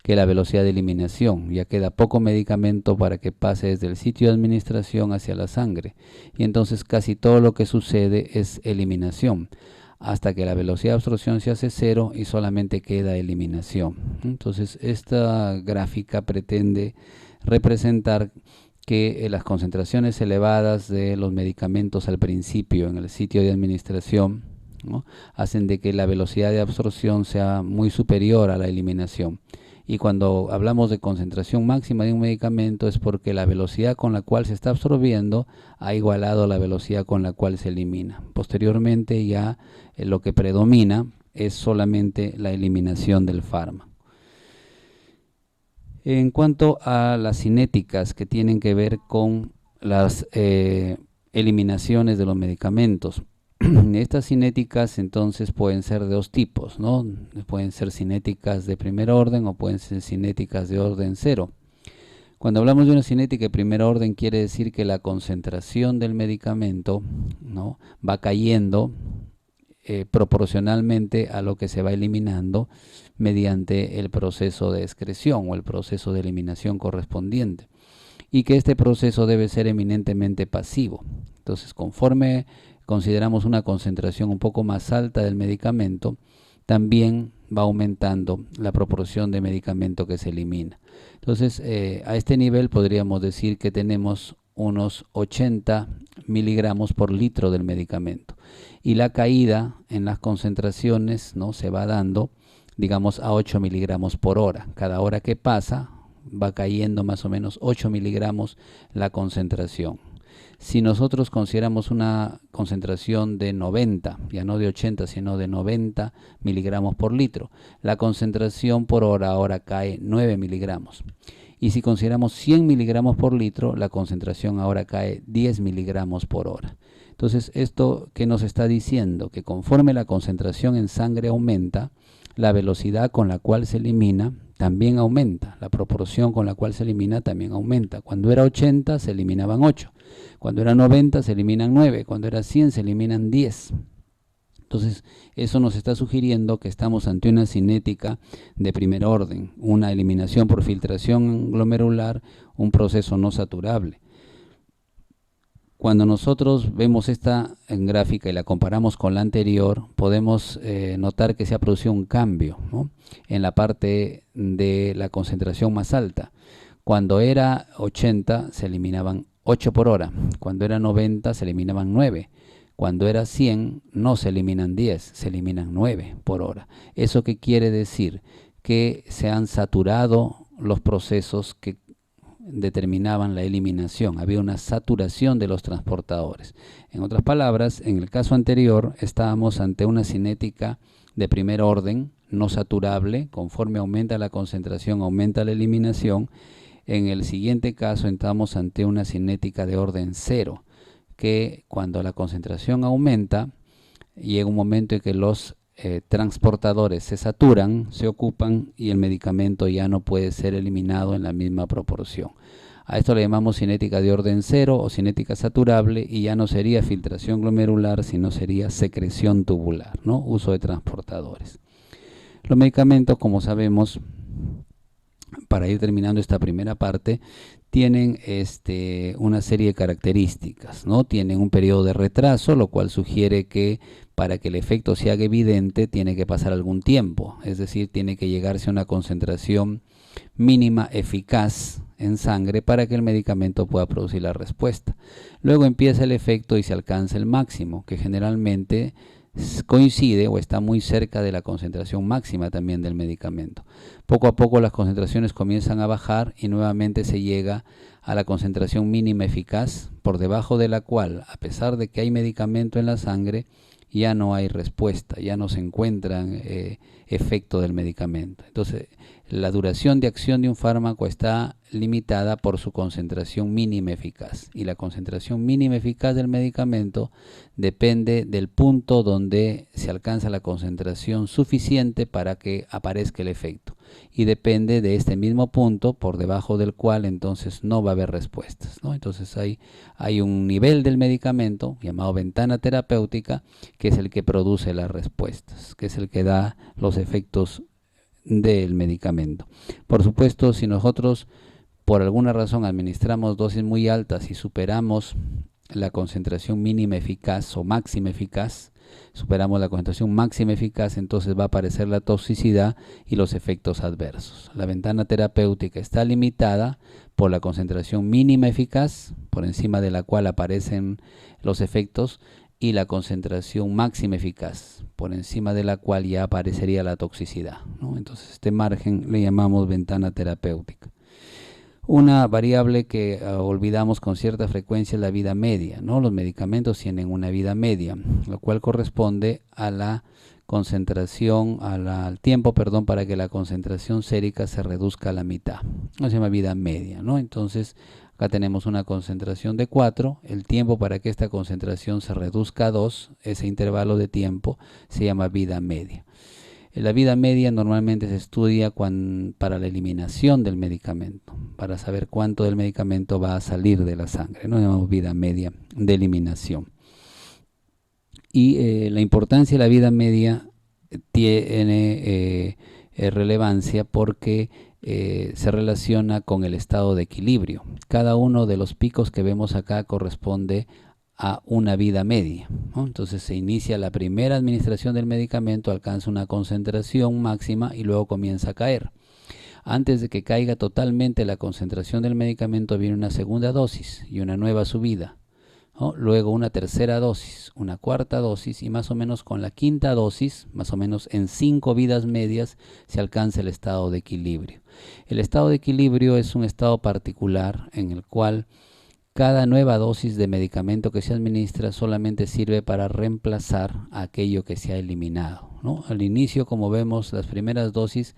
que la velocidad de eliminación. Ya queda poco medicamento para que pase desde el sitio de administración hacia la sangre. Y entonces casi todo lo que sucede es eliminación, hasta que la velocidad de absorción se hace cero y solamente queda eliminación. Entonces esta gráfica pretende representar que las concentraciones elevadas de los medicamentos al principio en el sitio de administración, ¿no?, hacen de que la velocidad de absorción sea muy superior a la eliminación. Y cuando hablamos de concentración máxima de un medicamento es porque la velocidad con la cual se está absorbiendo ha igualado a la velocidad con la cual se elimina. Posteriormente ya lo que predomina es solamente la eliminación del fármaco. En cuanto a las cinéticas que tienen que ver con las eliminaciones de los medicamentos, estas cinéticas entonces pueden ser de dos tipos, ¿no? Pueden ser cinéticas de primer orden o pueden ser cinéticas de orden cero. Cuando hablamos de una cinética de primer orden quiere decir que la concentración del medicamento, ¿no?, va cayendo proporcionalmente a lo que se va eliminando mediante el proceso de excreción o el proceso de eliminación correspondiente, y que este proceso debe ser eminentemente pasivo. Entonces, conforme consideramos una concentración un poco más alta del medicamento, también va aumentando la proporción de medicamento que se elimina. Entonces, a este nivel podríamos decir que tenemos unos 80 miligramos por litro del medicamento. Y la caída en las concentraciones, ¿no?, se va dando, digamos, a 8 miligramos por hora. Cada hora que pasa va cayendo más o menos 8 miligramos la concentración. Si nosotros consideramos una concentración de 90, ya no de 80, sino de 90 miligramos por litro, la concentración por hora ahora cae 9 miligramos. Y si consideramos 100 miligramos por litro, la concentración ahora cae 10 miligramos por hora. Entonces, ¿esto qué nos está diciendo? Que conforme la concentración en sangre aumenta, la velocidad con la cual se elimina también aumenta, la proporción con la cual se elimina también aumenta. Cuando era 80 se eliminaban 8, cuando era 90 se eliminan 9, cuando era 100 se eliminan 10. Entonces, eso nos está sugiriendo que estamos ante una cinética de primer orden, una eliminación por filtración glomerular, un proceso no saturable. Cuando nosotros vemos esta gráfica y la comparamos con la anterior, podemos notar que se ha producido un cambio, ¿no?, en la parte de la concentración más alta. Cuando era 80 se eliminaban 8 por hora, cuando era 90 se eliminaban 9, Cuando era 100 no se eliminan 10, se eliminan 9 por hora. ¿Eso qué quiere decir? Que se han saturado los procesos que determinaban la eliminación. Había una saturación de los transportadores. En otras palabras, en el caso anterior estábamos ante una cinética de primer orden, no saturable. Conforme aumenta la concentración, aumenta la eliminación. En el siguiente caso estamos ante una cinética de orden cero, que cuando la concentración aumenta, llega un momento en que los transportadores se saturan, se ocupan y el medicamento ya no puede ser eliminado en la misma proporción. A esto le llamamos cinética de orden cero o cinética saturable, y ya no sería filtración glomerular, sino sería secreción tubular, ¿no? Uso de transportadores. Los medicamentos, como sabemos, para ir terminando esta primera parte, tienen una serie de características, ¿no? Tienen un periodo de retraso, lo cual sugiere que para que el efecto se haga evidente tiene que pasar algún tiempo, es decir, tiene que llegarse a una concentración mínima eficaz en sangre para que el medicamento pueda producir la respuesta. Luego empieza el efecto y se alcanza el máximo, que generalmente coincide o está muy cerca de la concentración máxima también del medicamento. Poco a poco las concentraciones comienzan a bajar y nuevamente se llega a la concentración mínima eficaz, por debajo de la cual, a pesar de que hay medicamento en la sangre, ya no hay respuesta, ya no se encuentra efecto del medicamento. Entonces, la duración de acción de un fármaco está limitada por su concentración mínima eficaz, y la concentración mínima eficaz del medicamento depende del punto donde se alcanza la concentración suficiente para que aparezca el efecto, y depende de este mismo punto por debajo del cual entonces no va a haber respuestas, ¿no? Entonces hay un nivel del medicamento llamado ventana terapéutica, que es el que produce las respuestas, que es el que da los efectos del medicamento. Por supuesto, si nosotros por alguna razón administramos dosis muy altas y superamos la concentración mínima eficaz o máxima eficaz, superamos la concentración máxima eficaz, entonces va a aparecer la toxicidad y los efectos adversos. La ventana terapéutica está limitada por la concentración mínima eficaz, por encima de la cual aparecen los efectos, y la concentración máxima eficaz, por encima de la cual ya aparecería la toxicidad, ¿no? Entonces este margen le llamamos ventana terapéutica. Una variable que olvidamos con cierta frecuencia es la vida media, ¿no? Los medicamentos tienen una vida media, lo cual corresponde a la concentración, al tiempo, para que la concentración sérica se reduzca a la mitad. No se llama vida media, ¿no? Entonces, acá tenemos una concentración de 4, el tiempo para que esta concentración se reduzca a 2, ese intervalo de tiempo se llama vida media. La vida media normalmente se estudia para la eliminación del medicamento, para saber cuánto del medicamento va a salir de la sangre, ¿no? Llamamos vida media de eliminación. Y la importancia de la vida media tiene relevancia porque se relaciona con el estado de equilibrio. Cada uno de los picos que vemos acá corresponde a una vida media, ¿no? Entonces se inicia la primera administración del medicamento, alcanza una concentración máxima y luego comienza a caer. Antes de que caiga totalmente la concentración del medicamento viene una segunda dosis y una nueva subida, ¿no? Luego una tercera dosis, una cuarta dosis, y más o menos con la quinta dosis, más o menos en 5 vidas medias, se alcanza el estado de equilibrio. El estado de equilibrio es un estado particular en el cual cada nueva dosis de medicamento que se administra solamente sirve para reemplazar aquello que se ha eliminado, ¿no? Al inicio, como vemos, las primeras dosis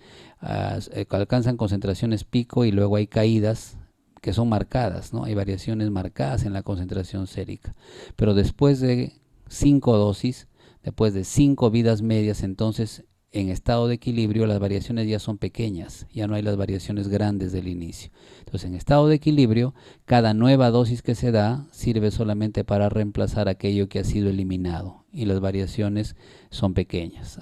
alcanzan concentraciones pico y luego hay caídas que son marcadas, ¿no? Hay variaciones marcadas en la concentración sérica. Pero después de 5 dosis, después de 5 vidas medias, entonces en estado de equilibrio las variaciones ya son pequeñas, ya no hay las variaciones grandes del inicio. Entonces en estado de equilibrio, cada nueva dosis que se da sirve solamente para reemplazar aquello que ha sido eliminado y las variaciones son pequeñas.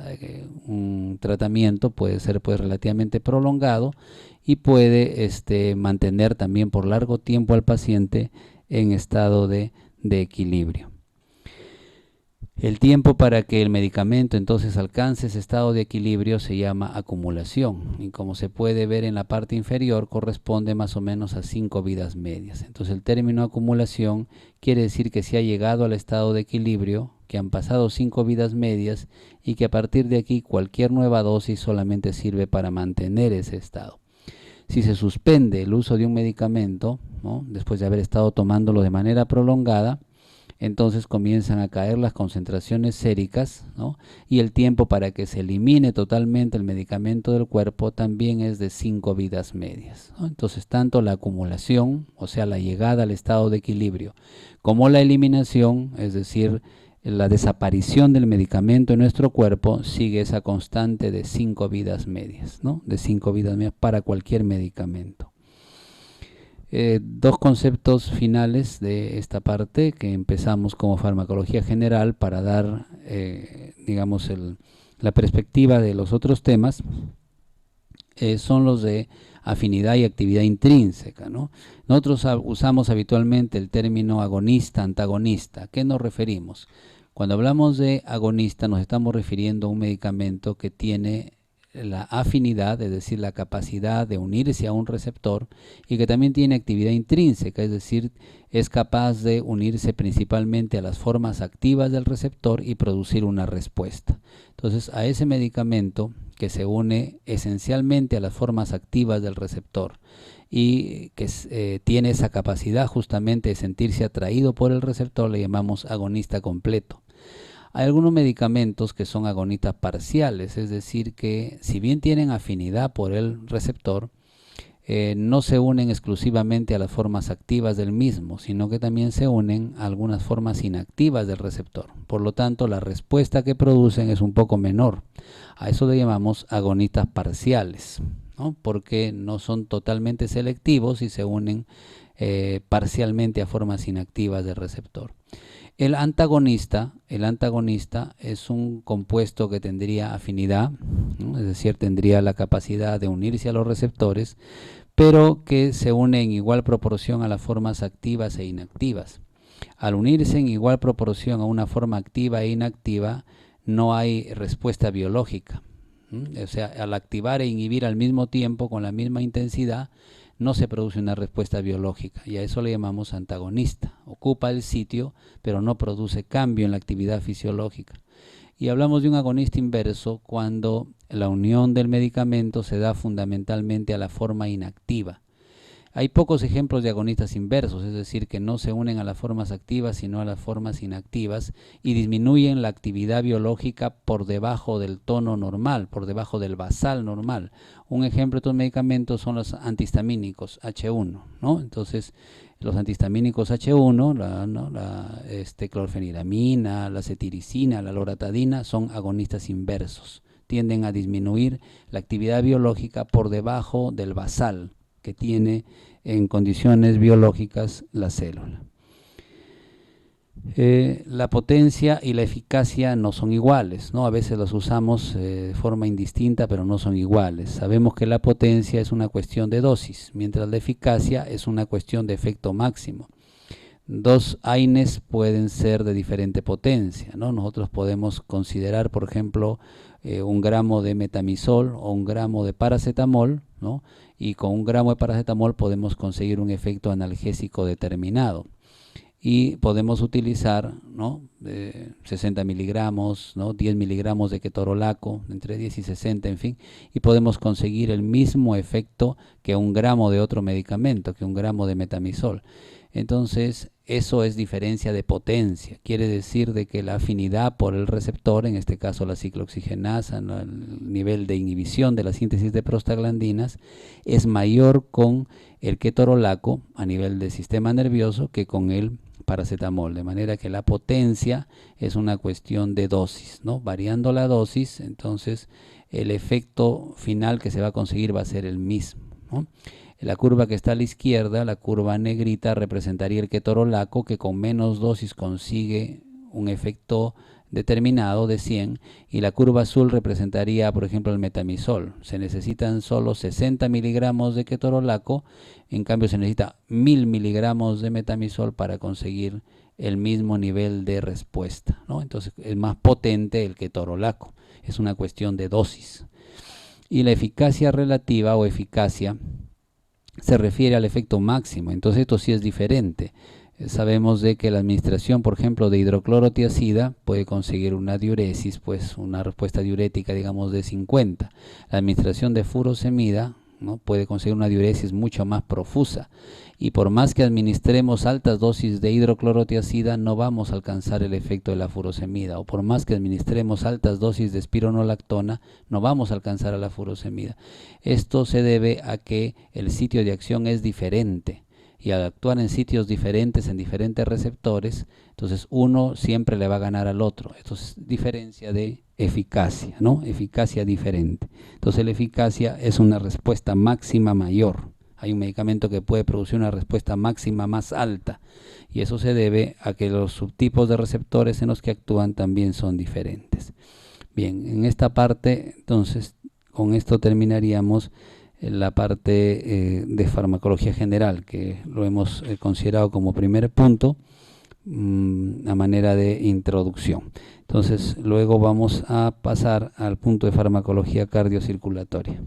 Un tratamiento puede ser relativamente prolongado y puede mantener también por largo tiempo al paciente en estado de equilibrio. El tiempo para que el medicamento entonces alcance ese estado de equilibrio se llama acumulación, y como se puede ver en la parte inferior corresponde más o menos a 5 vidas medias. Entonces el término acumulación quiere decir que se ha llegado al estado de equilibrio, que han pasado 5 vidas medias y que a partir de aquí cualquier nueva dosis solamente sirve para mantener ese estado. Si se suspende el uso de un medicamento, ¿no?, después de haber estado tomándolo de manera prolongada, entonces comienzan a caer las concentraciones séricas, ¿no?, y el tiempo para que se elimine totalmente el medicamento del cuerpo también es de 5 vidas medias, ¿no? Entonces tanto la acumulación, o sea la llegada al estado de equilibrio, como la eliminación, es decir, la desaparición del medicamento en nuestro cuerpo, sigue esa constante de 5 vidas medias, ¿no?, de 5 vidas medias para cualquier medicamento. Dos conceptos finales de esta parte que empezamos como farmacología general para dar, digamos, la perspectiva de los otros temas, son los de afinidad y actividad intrínseca, ¿no? Nosotros usamos habitualmente el término agonista, antagonista. ¿A qué nos referimos? Cuando hablamos de agonista nos estamos refiriendo a un medicamento que tiene la afinidad, es decir, la capacidad de unirse a un receptor, y que también tiene actividad intrínseca, es decir, es capaz de unirse principalmente a las formas activas del receptor y producir una respuesta. Entonces, a ese medicamento que se une esencialmente a las formas activas del receptor y que tiene esa capacidad justamente de sentirse atraído por el receptor, le llamamos agonista completo. Hay algunos medicamentos que son agonistas parciales, es decir, que si bien tienen afinidad por el receptor, no se unen exclusivamente a las formas activas del mismo, sino que también se unen a algunas formas inactivas del receptor. Por lo tanto, la respuesta que producen es un poco menor. A eso le llamamos agonistas parciales, ¿no?, porque no son totalmente selectivos y se unen parcialmente a formas inactivas del receptor. El antagonista es un compuesto que tendría afinidad, ¿no?, es decir, tendría la capacidad de unirse a los receptores, pero que se une en igual proporción a las formas activas e inactivas. Al unirse en igual proporción a una forma activa e inactiva, no hay respuesta biológica. O sea, al activar e inhibir al mismo tiempo con la misma intensidad, no se produce una respuesta biológica, y a eso le llamamos antagonista. Ocupa el sitio, pero no produce cambio en la actividad fisiológica. Y hablamos de un agonista inverso cuando la unión del medicamento se da fundamentalmente a la forma inactiva. Hay pocos ejemplos de agonistas inversos, es decir, que no se unen a las formas activas sino a las formas inactivas y disminuyen la actividad biológica por debajo del tono normal, por debajo del basal normal. Un ejemplo de estos medicamentos son los antihistamínicos H1, ¿no? Entonces, los antihistamínicos H1, la clorfeniramina, la cetiricina, la loratadina, son agonistas inversos. Tienden a disminuir la actividad biológica por debajo del basal que tiene en condiciones biológicas la célula. La potencia y la eficacia no son iguales, ¿no? A veces los usamos de forma indistinta, pero no son iguales. Sabemos que la potencia es una cuestión de dosis, mientras la eficacia es una cuestión de efecto máximo. Dos AINES pueden ser de diferente potencia, ¿no? Nosotros podemos considerar, por ejemplo, 1 gramo de metamizol o 1 gramo de paracetamol, ¿no? Y con 1 gramo de paracetamol podemos conseguir un efecto analgésico determinado. Y podemos utilizar, ¿no?, 60 miligramos, ¿no?, 10 miligramos de ketorolaco, entre 10 y 60, en fin, y podemos conseguir el mismo efecto que 1 gramo de otro medicamento, que 1 gramo de metamizol. Entonces, eso es diferencia de potencia. Quiere decir de que la afinidad por el receptor, en este caso la ciclooxigenasa, ¿no?, el nivel de inhibición de la síntesis de prostaglandinas, es mayor con el ketorolaco a nivel del sistema nervioso que con el paracetamol, de manera que la potencia es una cuestión de dosis, ¿no? Variando la dosis, entonces el efecto final que se va a conseguir va a ser el mismo, ¿no? La curva que está a la izquierda, la curva negrita, representaría el ketorolaco, que con menos dosis consigue un efecto determinado de 100, y la curva azul representaría, por ejemplo, el metamizol. Se necesitan solo 60 miligramos de ketorolaco, en cambio se necesita 1000 miligramos de metamizol para conseguir el mismo nivel de respuesta, ¿no? Entonces es más potente el ketorolaco, es una cuestión de dosis. Y la eficacia relativa o eficacia se refiere al efecto máximo, entonces esto sí es diferente. Sabemos de que la administración, por ejemplo, de hidroclorotiazida puede conseguir una diuresis, pues una respuesta diurética, digamos, de 50. La administración de furosemida, ¿no?, puede conseguir una diuresis mucho más profusa. Y por más que administremos altas dosis de hidroclorotiazida, no vamos a alcanzar el efecto de la furosemida. O por más que administremos altas dosis de espironolactona, no vamos a alcanzar a la furosemida. Esto se debe a que el sitio de acción es diferente. Y al actuar en sitios diferentes, en diferentes receptores, entonces uno siempre le va a ganar al otro. Esto es diferencia de eficacia, ¿no? Eficacia diferente. Entonces la eficacia es una respuesta máxima mayor. Hay un medicamento que puede producir una respuesta máxima más alta. Y eso se debe a que los subtipos de receptores en los que actúan también son diferentes. Bien, en esta parte, entonces, con esto terminaríamos la parte de farmacología general, que lo hemos considerado como primer punto a manera de introducción. Entonces luego vamos a pasar al punto de farmacología cardiocirculatoria.